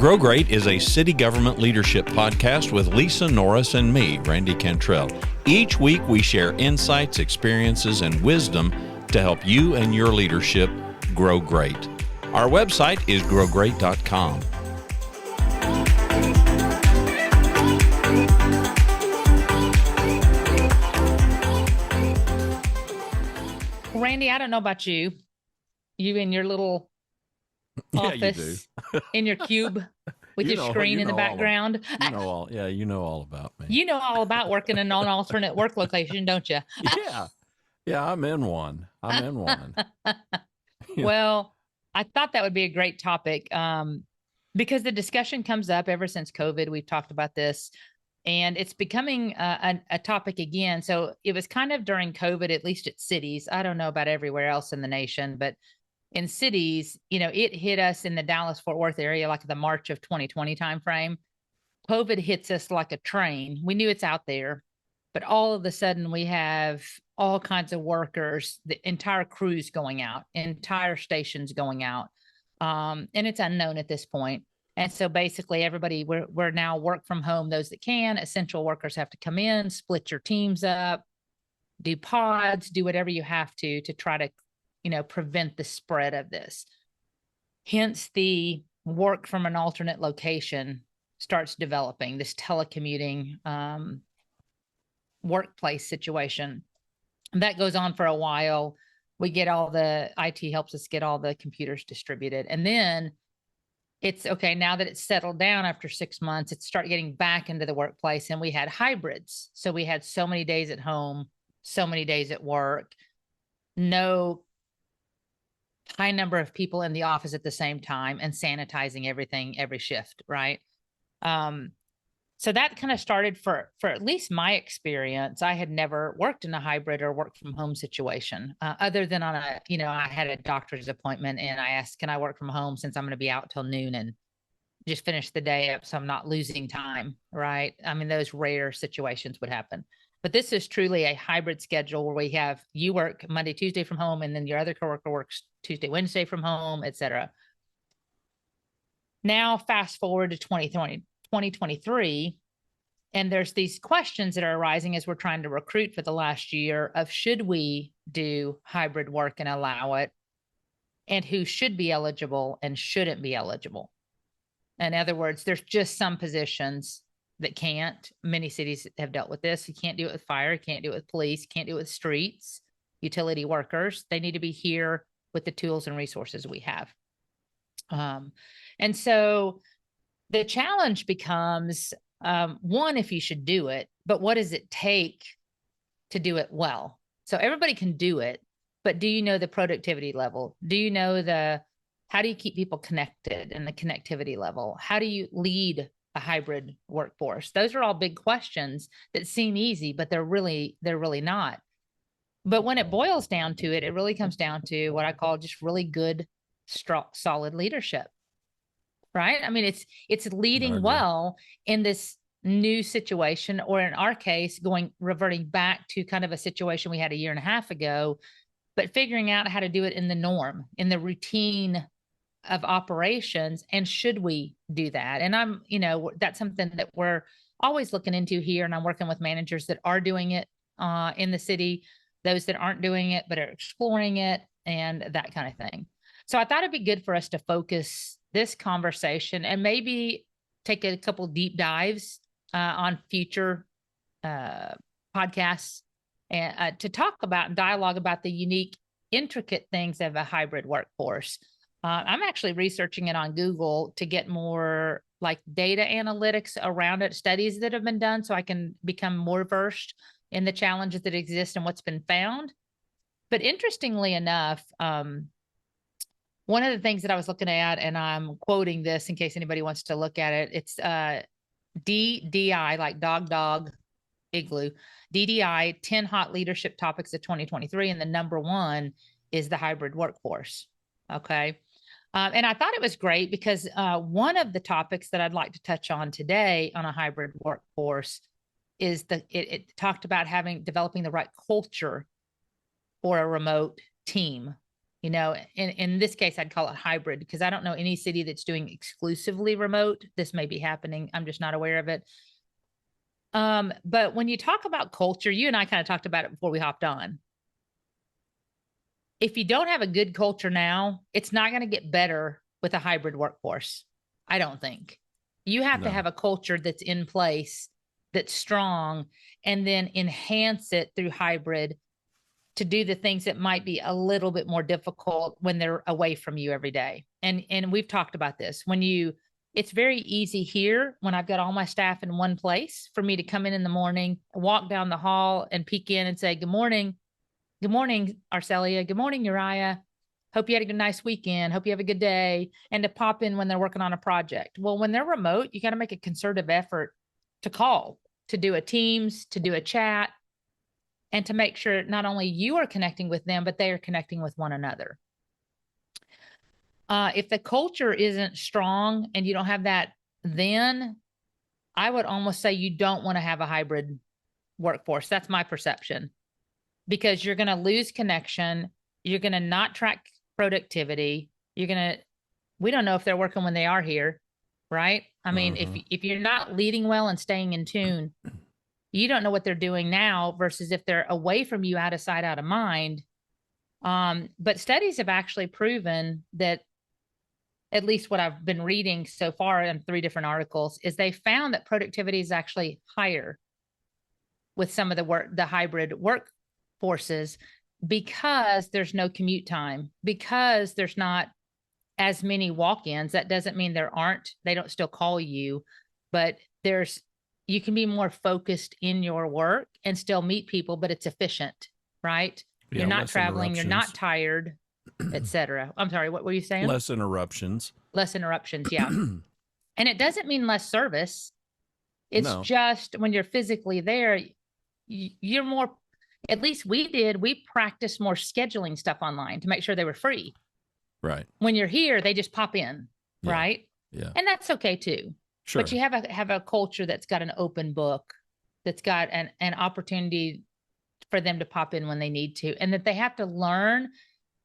Grow Great is a city government leadership podcast with Lisa Norris and me, Randy Cantrell. Each week we share insights, experiences, and wisdom to help you and your leadership grow great. Our website is growgreat.com. Randy, I don't know about you. You in your little office, in your cube with your screen in the background. You know all about me. You know all about working in an alternate work location, don't you? Yeah, I'm in one. Well, I thought that would be a great topic because the discussion comes up ever since COVID. We've talked about this. And it's becoming a topic again. So it was kind of during COVID, at least at cities. I don't know about everywhere else in the nation, but in cities, it hit us in the Dallas-Fort Worth area, like the March of 2020 timeframe. COVID hits us like a train. We knew it's out there, but all of a sudden we have all kinds of workers, the entire crews going out, entire stations going out. And it's unknown at this point. And so basically everybody, we're now work from home, those that can. Essential workers have to come in, split your teams up, do pods, do whatever you have to try to, prevent the spread of this. Hence the work from an alternate location starts developing, this telecommuting workplace situation. And that goes on for a while. We get all the IT helps us get all the computers distributed. And then it's okay, now that it's settled down after 6 months, it's start getting back into the workplace, and we had hybrids. So we had so many days at home, so many days at work, no high number of people in the office at the same time, and sanitizing everything every shift, right? So that kind of started for at least my experience. I had never worked in a hybrid or work from home situation other than on I had a doctor's appointment and I asked, can I work from home since I'm going to be out till noon and just finish the day up so I'm not losing time, right? I mean, those rare situations would happen. But this is truly a hybrid schedule where we have you work Monday, Tuesday from home, and then your other coworker works Tuesday, Wednesday from home, et cetera. Now, fast forward to 2023, and there's these questions that are arising as we're trying to recruit for the last year of should we do hybrid work and allow it, and who should be eligible and shouldn't be eligible. In other words, there's just some positions that can't. Many cities have dealt with this. You can't do it with fire, you can't do it with police, you can't do it with streets, utility workers. They need to be here with the tools and resources we have. And so the challenge becomes, one, if you should do it, but what does it take to do it well? So everybody can do it, but do you know the productivity level? Do you know how do you keep people connected and the connectivity level? How do you lead a hybrid workforce? Those are all big questions that seem easy, but they're really not. But when it boils down to it, it really comes down to what I call just really good, strong, solid leadership. Right? I mean, it's leading well in this new situation, or in our case, reverting back to kind of a situation we had a year and a half ago, but figuring out how to do it in the norm, in the routine of operations. And should we do that? And that's something that we're always looking into here. And I'm working with managers that are doing it in the city, those that aren't doing it, but are exploring it, and that kind of thing. So I thought it'd be good for us to focus this conversation and maybe take a couple deep dives on future podcasts and to talk about and dialogue about the unique, intricate things of a hybrid workforce. I'm actually researching it on Google to get more like data analytics around it, studies that have been done, so I can become more versed in the challenges that exist and what's been found. But interestingly enough, one of the things that I was looking at, and I'm quoting this in case anybody wants to look at it, it's DDI, like dog, igloo, DDI, 10 hot leadership topics of 2023. And the number one is the hybrid workforce. Okay. And I thought it was great because one of the topics that I'd like to touch on today on a hybrid workforce is it talked about developing the right culture for a remote team. In this case, I'd call it hybrid because I don't know any city that's doing exclusively remote. This may be happening. I'm just not aware of it. But when you talk about culture, you and I kind of talked about it before we hopped on. If you don't have a good culture now, it's not going to get better with a hybrid workforce. I don't think. You have to have a culture that's in place, that's strong, and then enhance it through hybrid to do the things that might be a little bit more difficult when they're away from you every day. And we've talked about this. It's very easy here when I've got all my staff in one place for me to come in the morning, walk down the hall and peek in and say, good morning. Good morning, Arcelia. Good morning, Uriah. Hope you had a nice weekend. Hope you have a good day. And to pop in when they're working on a project. Well, when they're remote, you got to make a concerted effort to call, to do a Teams, to do a chat, and to make sure not only you are connecting with them, but they are connecting with one another. If the culture isn't strong and you don't have that, then I would almost say you don't want to have a hybrid workforce. That's my perception, because you're going to lose connection. You're going to not track productivity. We don't know if they're working when they are here, right? I mean, if you're not leading well and staying in tune, you don't know what they're doing now versus if they're away from you, out of sight, out of mind. But studies have actually proven that, at least what I've been reading so far in 3 different articles, is they found that productivity is actually higher with some of the hybrid workforces because there's no commute time, because there's not as many walk-ins. That doesn't mean they don't still call you, but you can be more focused in your work and still meet people, but it's efficient, right? Yeah, you're not traveling, you're not tired, etc. I'm sorry, what were you saying? Less interruptions. Less interruptions, yeah. And it doesn't mean less service. It's just when you're physically there, you're more, at least we practiced more scheduling stuff online to make sure they were free. Right. When you're here, they just pop in, right? Yeah. And that's okay too. Sure. But you have a culture that's got an open book, that's got an opportunity for them to pop in when they need to, and that they have to learn.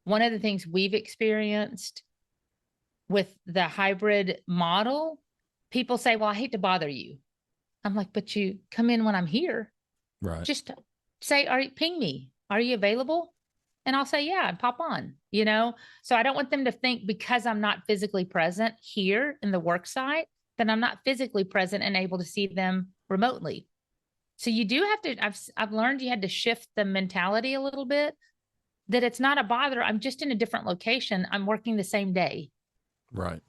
One of the things we've experienced with the hybrid model, people say, well, I hate to bother you. I'm like, but you come in when I'm here. Right. Just say, ping me. Are you available? And I'll say, yeah, and pop on, So I don't want them to think because I'm not physically present here in the work site, that I'm not physically present and able to see them remotely. So you do have to, I've learned you had to shift the mentality a little bit, that it's not a bother. I'm just in a different location. I'm working the same day. Right.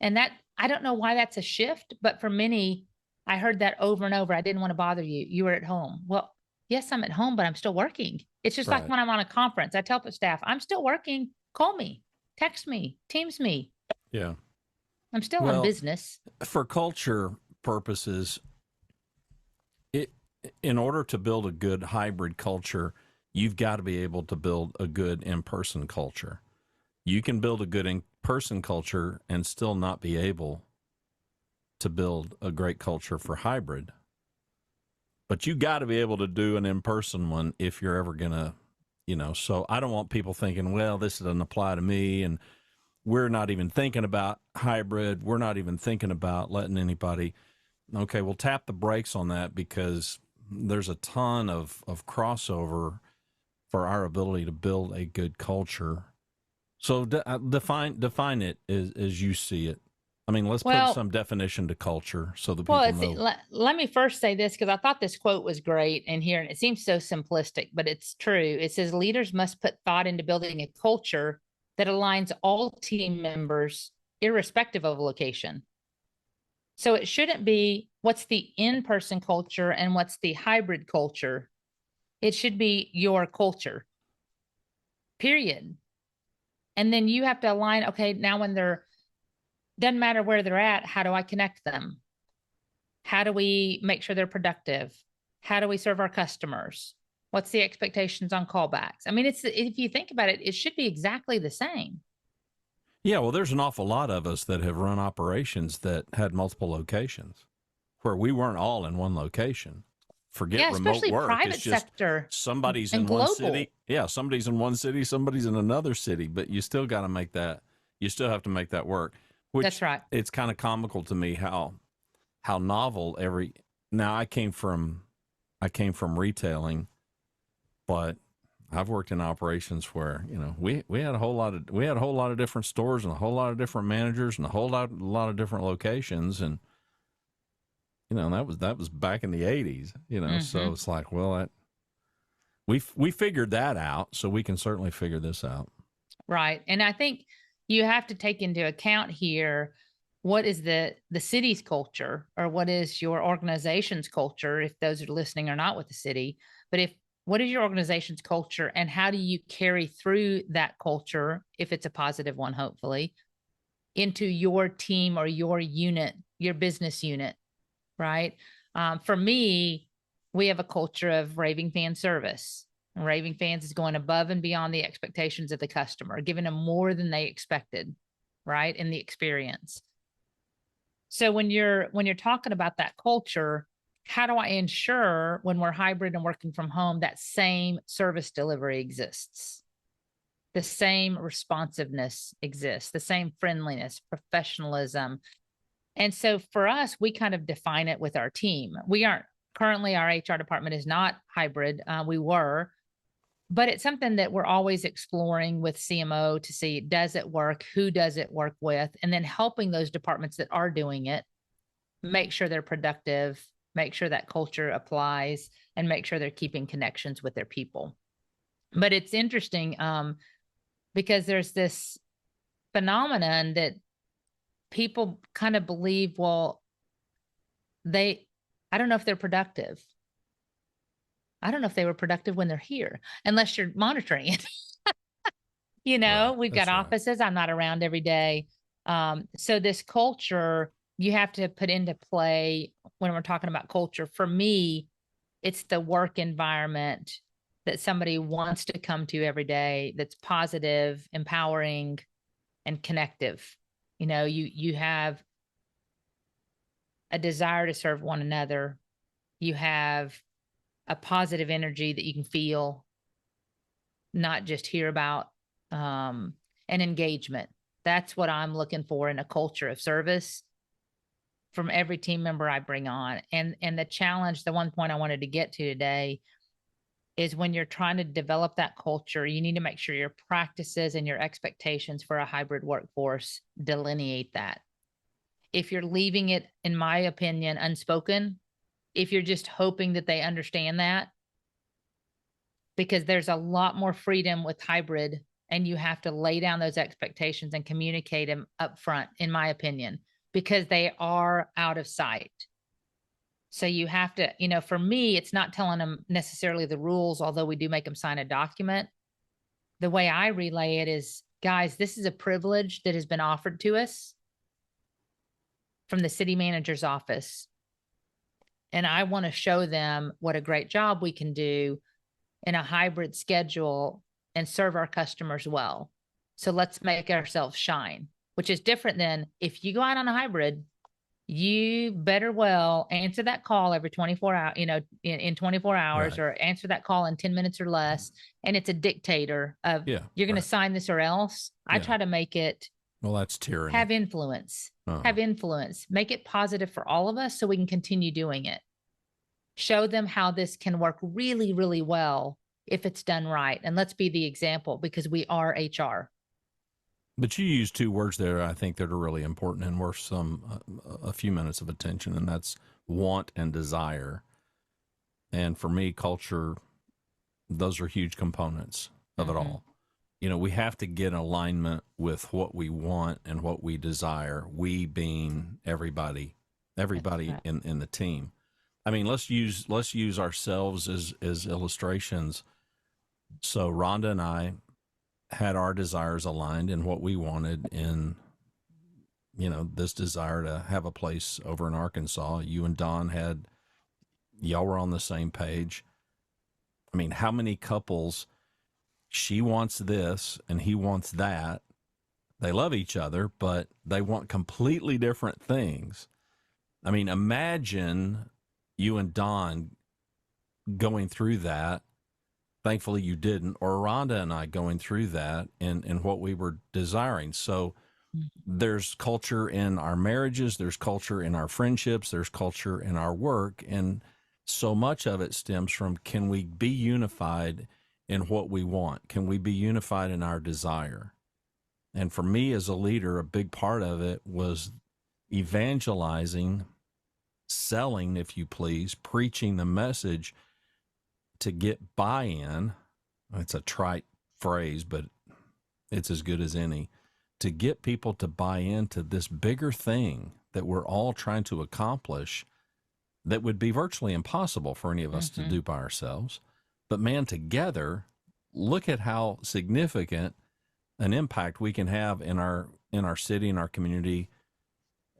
And that, I don't know why that's a shift, but for many, I heard that over and over. I didn't want to bother you. You were at home. Well, yes, I'm at home, but I'm still working. It's just like when I'm on a conference, I tell the staff, I'm still working. Call me, text me, Teams me. Yeah. I'm still on business. For culture purposes, in order to build a good hybrid culture, you've got to be able to build a good in-person culture. You can build a good in-person culture and still not be able to build a great culture for hybrid. But you got to be able to do an in-person one if you're ever going to, so I don't want people thinking, well, this doesn't apply to me, and we're not even thinking about hybrid. We're not even thinking about letting anybody. Okay, we'll tap the brakes on that, because there's a ton of crossover for our ability to build a good culture. So define it as you see it. I mean, let's put some definition to culture so that people know. Let me first say this, because I thought this quote was great in here, and it seems so simplistic, but it's true. It says leaders must put thought into building a culture that aligns all team members, irrespective of location. So it shouldn't be what's the in-person culture and what's the hybrid culture. It should be your culture, period. And then you have to align, okay, now when doesn't matter where they're at, how do I connect them? How do we make sure they're productive? How do we serve our customers? What's the expectations on callbacks? I mean, if you think about it, it should be exactly the same. Yeah, well, there's an awful lot of us that have run operations that had multiple locations where we weren't all in one location. forget Yeah, remote especially work. private It's just sector somebody's and in one global. city. Yeah, somebody's in one city, somebody's in another city, but you still got to make that. You still have to make that work. Which That's right. it's kind of comical to me how novel every. Now I came from retailing, but I've worked in operations where, you know, we had a whole lot of different stores and a whole lot of different managers and a lot of different locations, and you know, that was back in the 80s, you know. So it's like, well, we figured that out, so we can certainly figure this out. Right. And I think you have to take into account here, what is the city's culture, or what is your organization's culture, if those are listening are not with the city. But what is your organization's culture, and how do you carry through that culture, if it's a positive one, hopefully, into your team or your unit, your business unit, right? For me, we have a culture of raving fan service. And Raving Fans is going above and beyond the expectations of the customer, giving them more than they expected, right, in the experience. So when you're talking about that culture, how do I ensure, when we're hybrid and working from home, that same service delivery exists? The same responsiveness exists, the same friendliness, professionalism. And so for us, we kind of define it with our team. We aren't currently, our HR department is not hybrid. We were, but it's something that we're always exploring with CMO to see, does it work? Who does it work with? And then helping those departments that are doing it, make sure they're productive, make sure that culture applies, and make sure they're keeping connections with their people. But it's interesting because there's this phenomenon that people kind of believe, well, I don't know if they're productive. I don't know if they were productive when they're here, unless you're monitoring it. You know, we've got offices. I'm not around every day. So this culture, you have to put into play when we're talking about culture. For me, it's the work environment that somebody wants to come to every day, that's positive, empowering, and connective. You know, you have a desire to serve one another. You have a positive energy that you can feel, not just hear about, and engagement. That's what I'm looking for in a culture of service from every team member I bring on. And the challenge, the one point I wanted to get to today, is when you're trying to develop that culture, you need to make sure your practices and your expectations for a hybrid workforce delineate that. If you're leaving it, in my opinion, unspoken, if you're just hoping that they understand that, because there's a lot more freedom with hybrid, and you have to lay down those expectations and communicate them up front, in my opinion, because they are out of sight. So you have to, you know, for me, it's not telling them necessarily the rules, although we do make them sign a document. The way I relay it is, guys, this is a privilege that has been offered to us from the city manager's office. And I want to show them what a great job we can do in a hybrid schedule and serve our customers well. So let's make ourselves shine, which is different than, if you go out on a hybrid, you better well answer that call every 24 hours, you know, in 24 hours, right, or answer that call in 10 minutes or less. And it's a dictator of, you're going to sign this or else. I try to make it, well, that's tyranny. Have influence, make it positive for all of us, so we can continue doing it. Show them how this can work really, really well if it's done right. And let's be the example, because we are HR. But you use two words there, I think, that are really important and worth a few minutes of attention, and that's want and desire. And for me, culture, those are huge components of it all. You know, we have to get alignment with what we want and what we desire. We being everybody in the team. I mean, let's use ourselves as illustrations. So Rhonda and I had our desires aligned in what we wanted in, you know, this desire to have a place over in Arkansas. You and Don y'all were on the same page. I mean, how many couples, she wants this and he wants that. They love each other, but they want completely different things. I mean, imagine you and Don going through that. Thankfully you didn't, or Rhonda and I going through that and what we were desiring. So there's culture in our marriages, there's culture in our friendships, there's culture in our work. And so much of it stems from, can we be unified in what we want? Can we be unified in our desire? And for me as a leader, a big part of it was evangelizing, selling, if you please, preaching the message to get buy-in. It's a trite phrase, but it's as good as any, to get people to buy into this bigger thing that we're all trying to accomplish that would be virtually impossible for any of us to do by ourselves. But man, together, look at how significant an impact we can have in our city, in our community,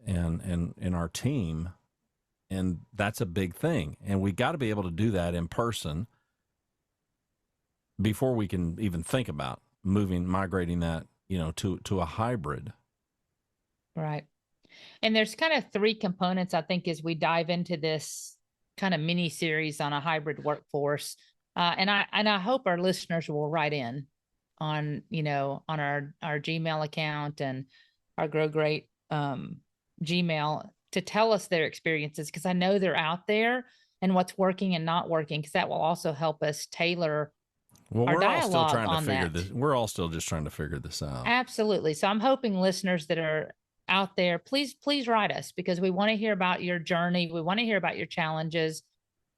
and in our team. And that's a big thing. And we got to be able to do that in person before we can even think about migrating that, to a hybrid. Right. And there's kind of three components, I think, as we dive into this kind of mini series on a hybrid workforce. And I hope our listeners will write in on, on our Gmail account and our Grow Great Gmail to tell us their experiences, because I know they're out there and what's working and not working, because that will also help us tailor our we're all still dialogue trying to on figure that. this. We're all still just trying to figure this out. Absolutely. So I'm hoping listeners that are out there, please write us, because we want to hear about your journey. We want to hear about your challenges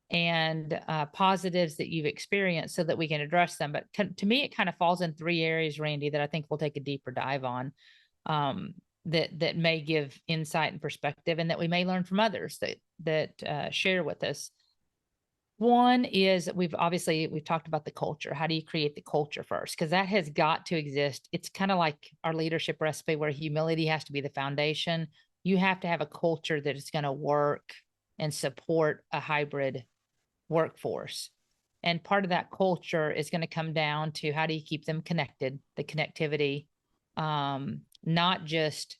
and positives that you've experienced so that we can address them. But to me, it kind of falls in three areas, Randy, that I think we'll take a deeper dive on, that may give insight and perspective, and that we may learn from others that share with us. One is we've talked about the culture. How do you create the culture first? Because that has got to exist. It's kind of like our leadership recipe, where humility has to be the foundation. You have to have a culture that is going to work and support a hybrid workforce. And part of that culture is going to come down to, how do you keep them connected, the connectivity, not just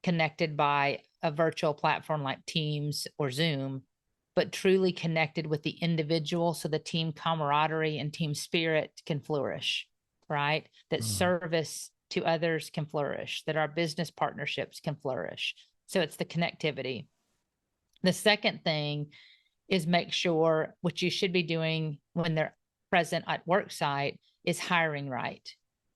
connected by a virtual platform like Teams or Zoom, but truly connected with the individual, so the team camaraderie and team spirit can flourish, right? That service to others can flourish, that our business partnerships can flourish. So it's the connectivity. The second thing is make sure, what you should be doing when they're present at work site, is hiring right.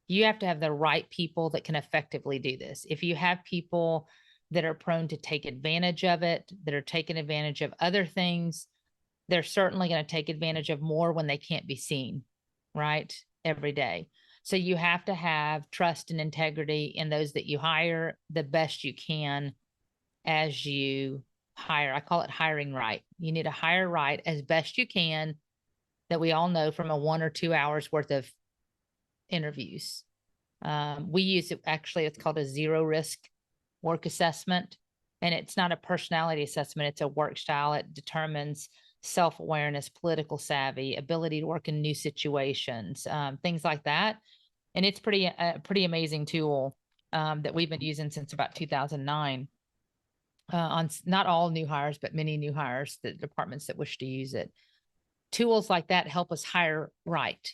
You have to have the right people that can effectively do this. If you have people that are prone to take advantage of it, that are taking advantage of other things, they're certainly going to take advantage of more when they can't be seen, right? Every day. So you have to have trust and integrity in those that you hire the best you can as you hire. I call it hiring right. You need to hire right as best you can, that we all know from a 1 or 2 hours worth of interviews. We use it, actually, it's called a zero risk work assessment. And it's not a personality assessment. It's a work style. It determines self-awareness, political savvy, ability to work in new situations, things like that. And it's pretty amazing tool that we've been using since about 2009 on not all new hires, but many new hires, the departments that wish to use it. Tools like that help us hire right,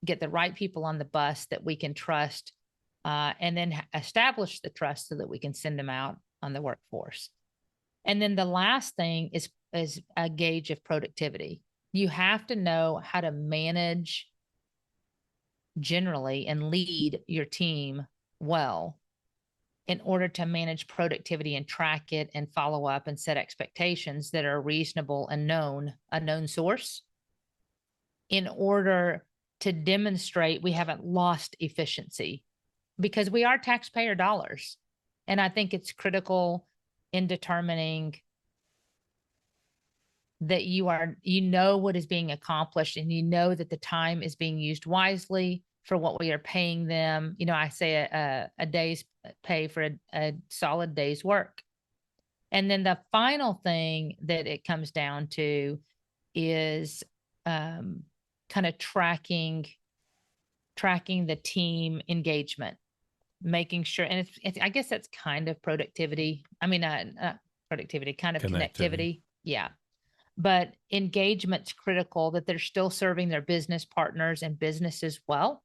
get the right people on the bus that we can trust, and then establish the trust so that we can send them out on the workforce. And then the last thing is a gauge of productivity. You have to know how to manage generally and lead your team well in order to manage productivity and track it and follow up and set expectations that are reasonable and a known source, in order to demonstrate we haven't lost efficiency, because we are taxpayer dollars. And I think it's critical in determining that you know what is being accomplished, and you know that the time is being used wisely for what we are paying them. I say a day's pay for a solid day's work. And then the final thing that it comes down to is kind of tracking the team engagement, making sure, and I guess that's kind of productivity. I mean, productivity, kind of connectivity. Yeah. but engagement's critical, that they're still serving their business partners and businesses well.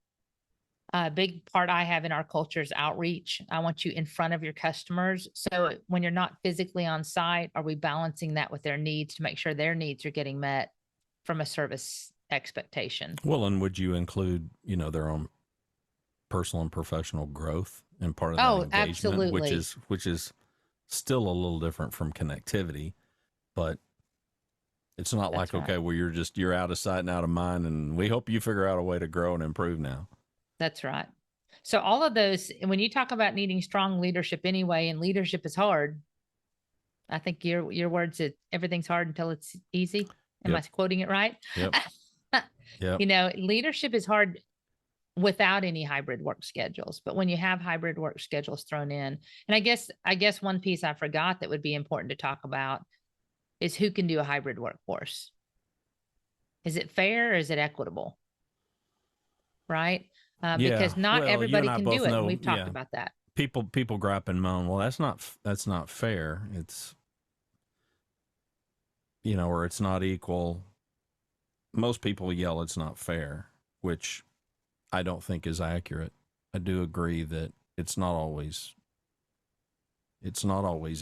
A big part I have in our culture is outreach. I want you in front of your customers. So when you're not physically on site, are we balancing that with their needs to make sure their needs are getting met from a service expectation? Well, and would you include, their own personal and professional growth in part of that Oh, engagement, absolutely. which is still a little different from connectivity, but it's not That's like, right. okay, well, you're out of sight and out of mind, and we hope you figure out a way to grow and improve now. That's right. So all of those, when you talk about needing strong leadership anyway, and leadership is hard, I think your words, everything's hard until it's easy. Am I Yep. quoting it right? Yep. Yep. Leadership is hard without any hybrid work schedules, but when you have hybrid work schedules thrown in, and I guess one piece I forgot that would be important to talk about is who can do a hybrid workforce. Is it fair or is it equitable? Right? Because not Well, you everybody and I can both do it. And know, we've talked yeah. about that. People gripe and moan. Well, that's not fair. It's, or it's not equal. Most people yell it's not fair, which I don't think is accurate. I do agree that it's not always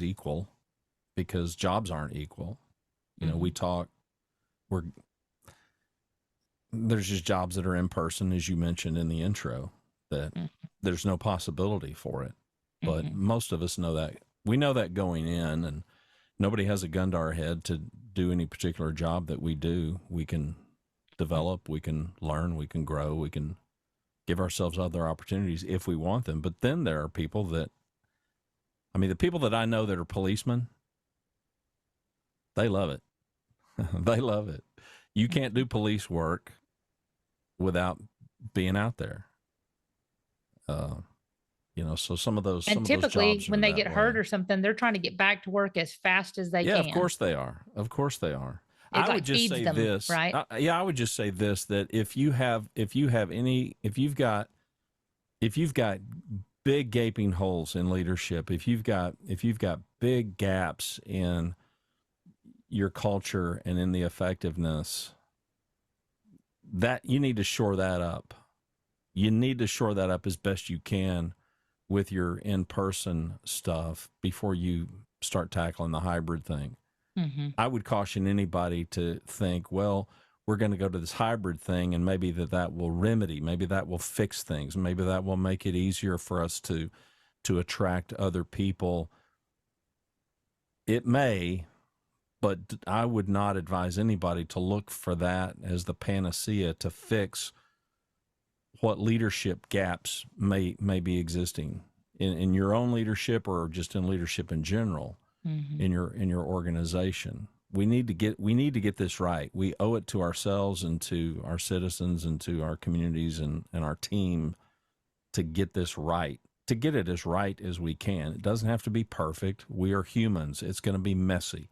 equal, because jobs aren't equal. We talk, there's just jobs that are in person, as you mentioned in the intro, that there's no possibility for it. But most of us know that. We know that going in, and nobody has a gun to our head to do any particular job that we do. We can develop, we can learn, we can grow, we can give ourselves other opportunities if we want them. But then there are people that, the people that I know that are policemen, they love it. They love it. You can't do police work without being out there. So some of those, And typically jobs when are they that get hurt way. or something, they're trying to get back to work as fast as they Yeah, can. of course they are. Of course they are. It I like would just feeds say them, this, right? I would just say this, that if you've got big gaping holes in leadership, if you've got big gaps in your culture and in the effectiveness, that you need to shore that up. You need to shore that up as best you can with your in-person stuff before you start tackling the hybrid thing. I would caution anybody to think, well, we're going to go to this hybrid thing, and maybe that will remedy, maybe that will fix things, maybe that will make it easier for us to attract other people. It may, but I would not advise anybody to look for that as the panacea to fix what leadership gaps may be existing in your own leadership, or just in leadership in general. In your organization. We need to get this right. We owe it to ourselves and to our citizens and to our communities and our team to get this right, to get it as right as we can. It doesn't have to be perfect. We are humans. It's going to be messy.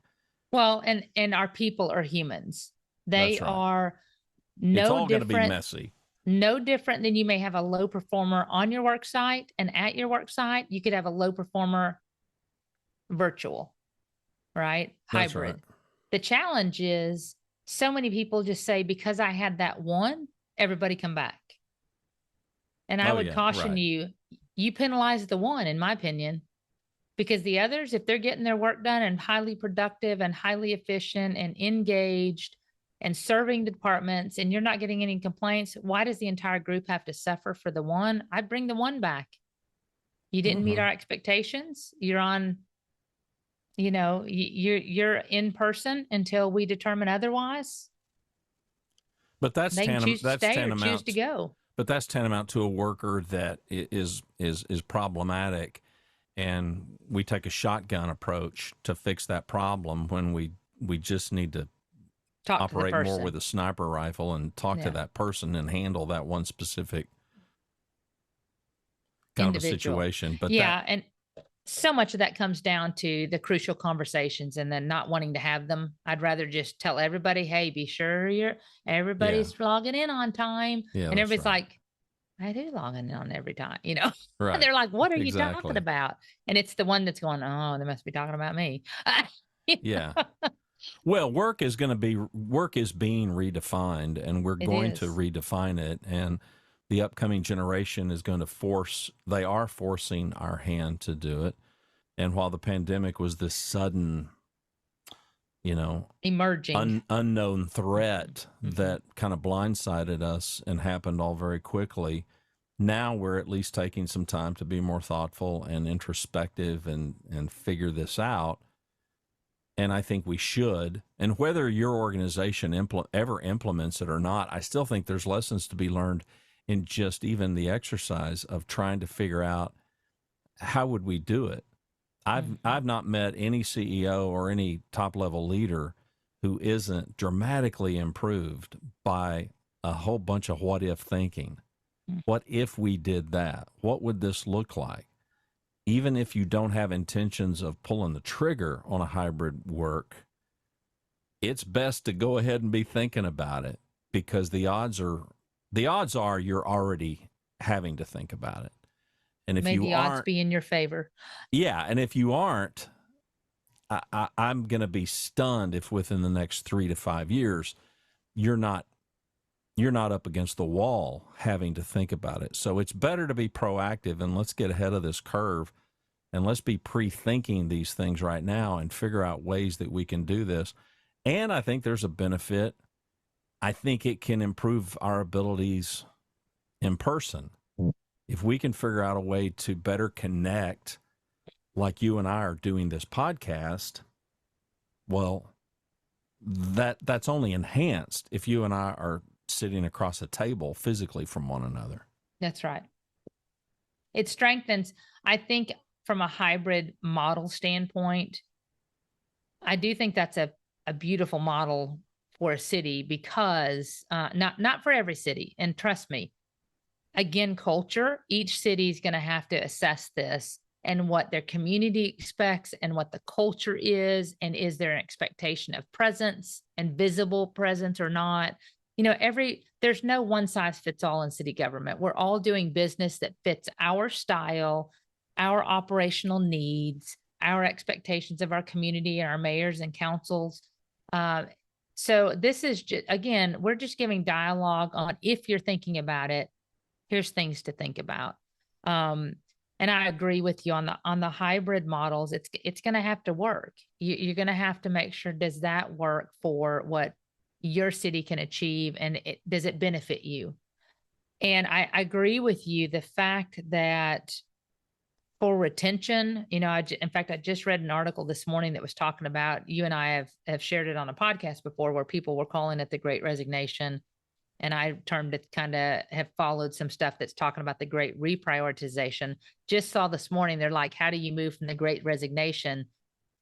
Well, and our people are humans. They That's right. are It's all no going to be different, messy. no different than you may have a low performer on your work site, and at your work site, you could have a low performer virtual, right? That's Hybrid. right. The challenge is so many people just say, because I had that one, everybody come back. And I would caution right. you penalize the one, in my opinion, because the others, if they're getting their work done and highly productive and highly efficient and engaged and serving the departments, and you're not getting any complaints, why does the entire group have to suffer for the one? I'd bring the one back. You didn't meet our expectations. You're on, you're in person until we determine otherwise. But that's they can choose to stay or tantamount, choose to go. But that's tantamount to a worker that is problematic, and we take a shotgun approach to fix that problem when we just need to operate more with a sniper rifle and talk to that person and handle that one specific kind of a situation. But and so much of that comes down to the crucial conversations and then not wanting to have them. I'd rather just tell everybody, hey, be sure everybody's logging in on time. Yeah, and everybody's right. like, I do log in on every time, Right. And they're like, what are you Exactly. talking about? And it's the one that's going, oh, they must be talking about me. Yeah. Well, work is being redefined, and we're It going to is. redefine it. And the upcoming generation is going to they are forcing our hand to do it. And while the pandemic was this sudden, Emerging. unknown threat Mhm. that kind of blindsided us and happened all very quickly, now we're at least taking some time to be more thoughtful and introspective and figure this out. And I think we should. And whether your organization ever implements it or not, I still think there's lessons to be learned in just even the exercise of trying to figure out how would we do it. I've not met any CEO or any top level leader who isn't dramatically improved by a whole bunch of what if thinking. Mhm. What if we did that? What would this look like? Even if you don't have intentions of pulling the trigger on a hybrid work, it's best to go ahead and be thinking about it, because the odds are you're already having to think about it. And if May you the odds aren't, be in your favor. yeah, and if you aren't, I'm going to be stunned if within the next 3 to 5 years you're not up against the wall having to think about it. So it's better to be proactive, and let's get ahead of this curve, and let's be pre-thinking these things right now and figure out ways that we can do this. And I think there's a benefit. I think it can improve our abilities in person. If we can figure out a way to better connect, like you and I are doing this podcast, well, that's only enhanced if you and I are sitting across a table physically from one another. That's right. It strengthens, I think, from a hybrid model standpoint, I do think that's a beautiful model for a city, because not for every city. And trust me, again, culture, each city is going to have to assess this and what their community expects and what the culture is. And is there an expectation of presence and visible presence or not? There's no one size fits all in city government. We're all doing business that fits our style, our operational needs, our expectations of our community, our mayors and councils. So this is just, again, we're just giving dialogue on, if you're thinking about it, here's things to think about. And I agree with you on the hybrid models. It's going to have to work. You're going to have to make sure, does that work for what your city can achieve, and does it benefit you? And I agree with you. The fact that for retention, in fact, I just read an article this morning that was talking about, you and I have shared it on a podcast before, where people were calling it the Great Resignation. And I termed it, kind of have followed some stuff that's talking about the great reprioritization. Just saw this morning, they're like, how do you move from the great resignation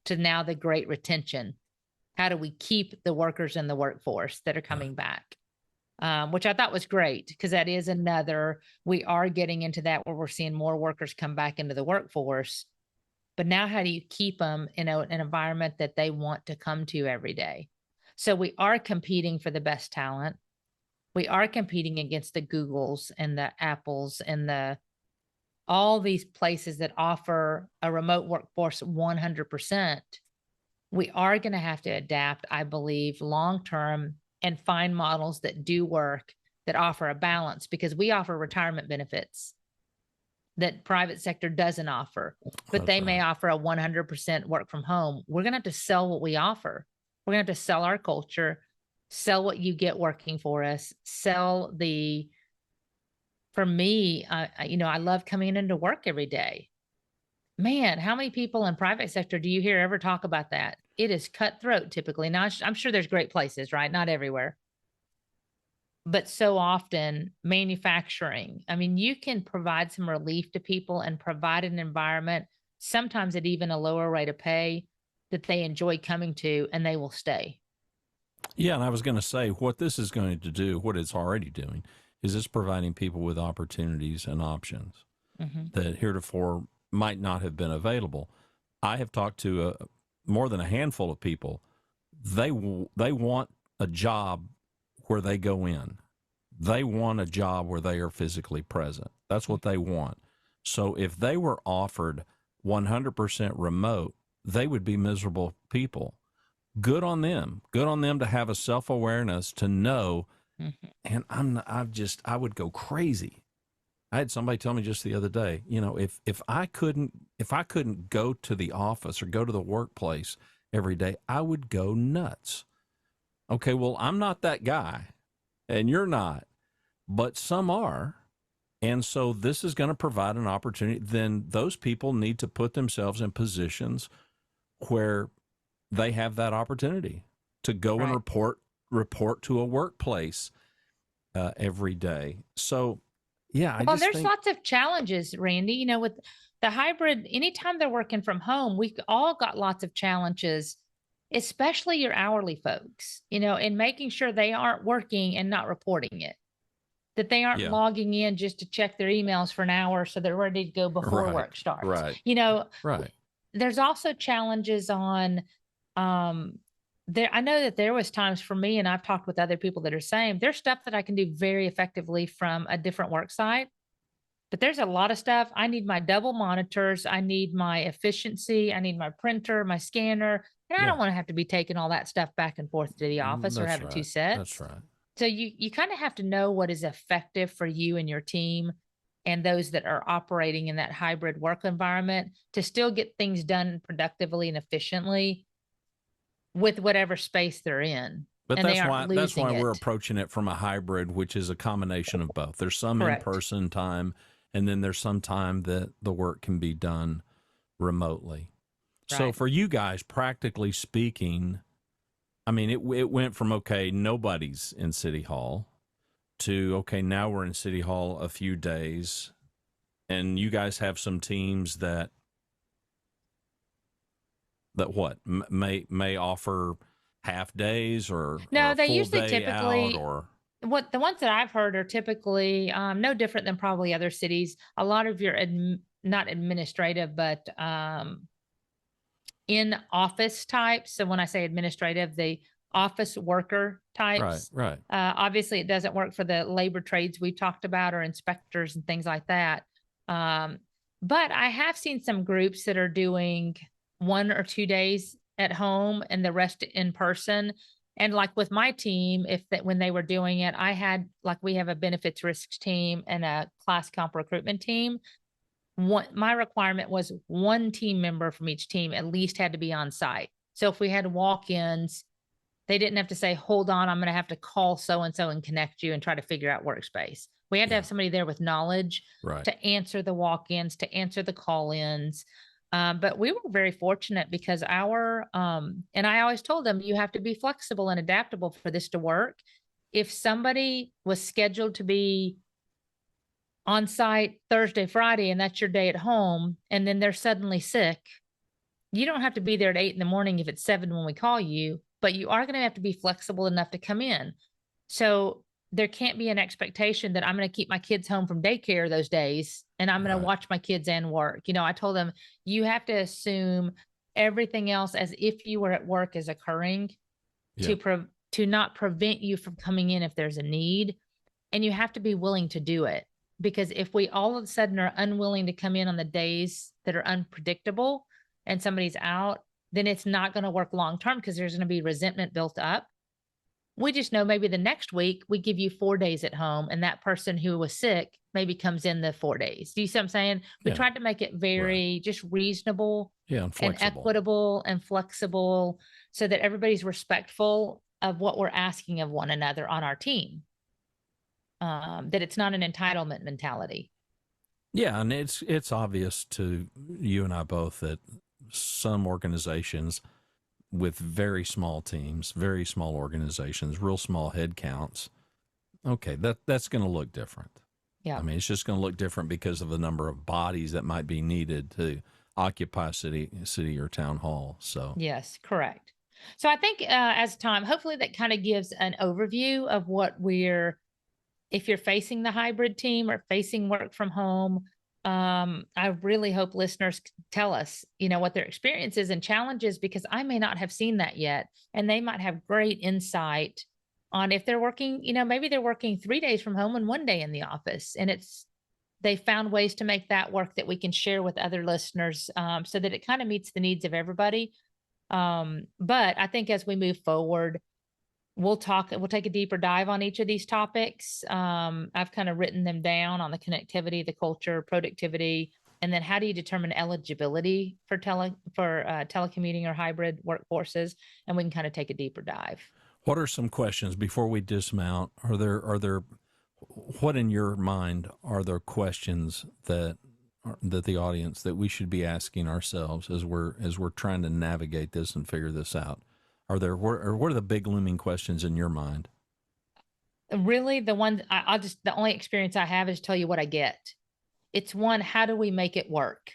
to now the great retention? How do we keep the workers in the workforce that are coming back? Which I thought was great, because that is we are getting into that where we're seeing more workers come back into the workforce. But now how do you keep them in an environment that they want to come to every day? So we are competing for the best talent. We are competing against the Googles and the Apples and all these places that offer a remote workforce 100%. We are going to have to adapt, I believe, long-term, and find models that do work, that offer a balance, because we offer retirement benefits that private sector doesn't offer, but they may offer a 100% work from home. We're going to have to sell what we offer. We're going to have to sell our culture, sell what you get working for us, for me, I love coming into work every day. Man, how many people in private sector do you hear ever talk about that? It is cutthroat typically. Now, I'm sure there's great places, right? Not everywhere. But so often manufacturing, I mean, you can provide some relief to people and provide an environment, sometimes at even a lower rate of pay, that they enjoy coming to, and they will stay. Yeah, and I was going to say, what this is going to do, what it's already doing, is it's providing people with opportunities and options that heretofore might not have been available. I have talked to more than a handful of people. They want a job where they go in. They want a job where they are physically present. That's what they want. So if they were offered 100% remote, they would be miserable people. good on them. Good on them to have a self-awareness to know. Mhm. And I would go crazy. I had somebody tell me just the other day, if I couldn't go to the office or go to the workplace every day, I would go nuts. Okay, well, I'm not that guy, and you're not, but some are. And so this is going to provide an opportunity. Then those people need to put themselves in positions where they have that opportunity to go and Right. report to a workplace every day. So, yeah, I Well, just there's think, lots of challenges, Randy. With the hybrid, anytime they're working from home, we've all got lots of challenges, especially your hourly folks, and making sure they aren't working and not reporting it, that they aren't yeah, logging in just to check their emails for an hour so they're ready to go before right, work starts. right, W- right. there's also challenges on um there. I know that there was times for me, and I've talked with other people that are saying there's stuff that I can do very effectively from a different work site, but there's a lot of stuff. I need my double monitors. I need my efficiency. I need my printer, my scanner. And I Yeah, don't want to have to be taking all that stuff back and forth to the office or that's having two right. That's sets. right. So you kind of have to know what is effective for you and your team and those that are operating in that hybrid work environment to still get things done productively and efficiently with whatever space they're in. But And they aren't that's losing why we're it. approaching it from a hybrid, which is a combination of both. There's some Correct. in-person time, and then there's some time that the work can be done remotely. So Right. for you guys, practically speaking, I mean, it went from, okay, nobody's in City Hall to, okay, now we're in City Hall a few days, and you guys have some teams that what may offer half days or No, a they full usually day out, typically or what the ones that I've heard are typically no different than probably other cities. A lot of your not administrative, but in office types. So when I say administrative, the office worker right, types. right. Obviously, it doesn't work for the labor trades we've talked about or inspectors and things like that. Um, but I have seen some groups that are doing 1 or 2 days at home and the rest in person. And like with my team, if that when they were doing it, I had like we have a benefits risks team and a class comp recruitment team. My requirement was one team member from each team at least had to be on site. So if we had walk-ins, they didn't have to say, hold on, I'm going to have to call so and so and connect you and try to figure out workspace. We had to Yeah, have somebody there with knowledge right. to answer the walk-ins, to answer the call-ins. But we were very fortunate because and I always told them, you have to be flexible and adaptable for this to work. If somebody was scheduled to be on site Thursday, Friday, and that's your day at home, and then they're suddenly sick, you don't have to be there at 8 in the morning if it's 7 when we call you, but you are going to have to be flexible enough to come in. So there can't be an expectation that I'm going to keep my kids home from daycare those days and I'm going to Right. watch my kids and work. I told them you have to assume everything else as if you were at work is occurring Yeah. to not prevent you from coming in if there's a need. And you have to be willing to do it because if we all of a sudden are unwilling to come in on the days that are unpredictable and somebody's out, then it's not going to work long term because there's going to be resentment built up. We just know maybe the next week we give you 4 days at home and that person who was sick maybe comes in the 4 days. Do you see what I'm saying? We Yeah. tried to make it Right. very just reasonable Yeah. And and flexible. equitable and flexible so that everybody's respectful of what we're asking of one another on our team. That it's not an entitlement mentality. Yeah, and it's obvious to you and I both that some organizations with very small teams, very small organizations, real small head counts, okay, that's going to look different. Yeah. I mean, it's just going to look different because of the number of bodies that might be needed to occupy city or town hall. So Yes, correct. So I think as time, hopefully that kind of gives an overview of what if you're facing the hybrid team or facing work from home. I really hope listeners tell us, what their experiences and challenges, because I may not have seen that yet. And they might have great insight on if they're working, maybe they're working 3 days from home and 1 day in the office. And they found ways to make that work that we can share with other listeners so that it kind of meets the needs of everybody. But I think as we move forward, we'll take a deeper dive on each of these topics. I've kind of written them down on the connectivity, the culture, productivity, and then how do you determine eligibility for telecommuting or hybrid workforces? And we can kind of take a deeper dive. What are some questions before we dismount? Are there what in your mind are there questions that the audience that we should be asking ourselves as we're trying to navigate this and figure this out? What are the big looming questions in your mind? Really, the one the only experience I have is tell you what I get. It's one, how do we make it work?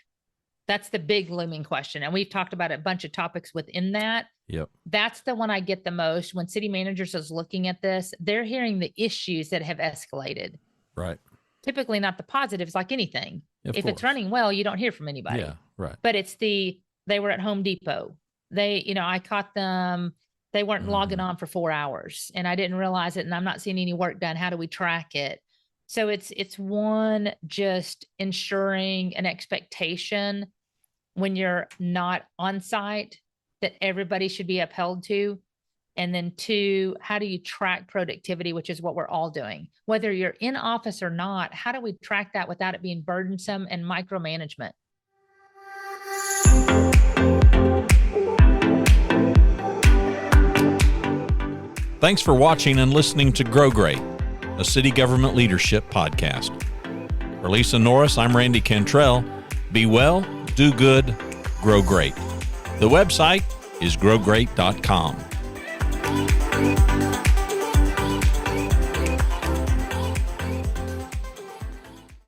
That's the big looming question. And we've talked about a bunch of topics within that. Yep. That's the one I get the most. When city managers is looking at this, they're hearing the issues that have escalated. Right. Typically not the positives, like anything. Of if course. it's running well, you don't hear from anybody. Yeah, right. But it's they were at Home Depot. I caught them, they weren't logging on for 4 hours and I didn't realize it and I'm not seeing any work done. How do we track it? So it's one, just ensuring an expectation when you're not on site that everybody should be upheld to. And then 2, how do you track productivity, which is what we're all doing, whether you're in office or not? How do we track that without it being burdensome and micromanagement? Thanks for watching and listening to Grow Great, a city government leadership podcast. For Lisa Norris, I'm Randy Cantrell. Be well, do good, grow great. The website is growgreat.com.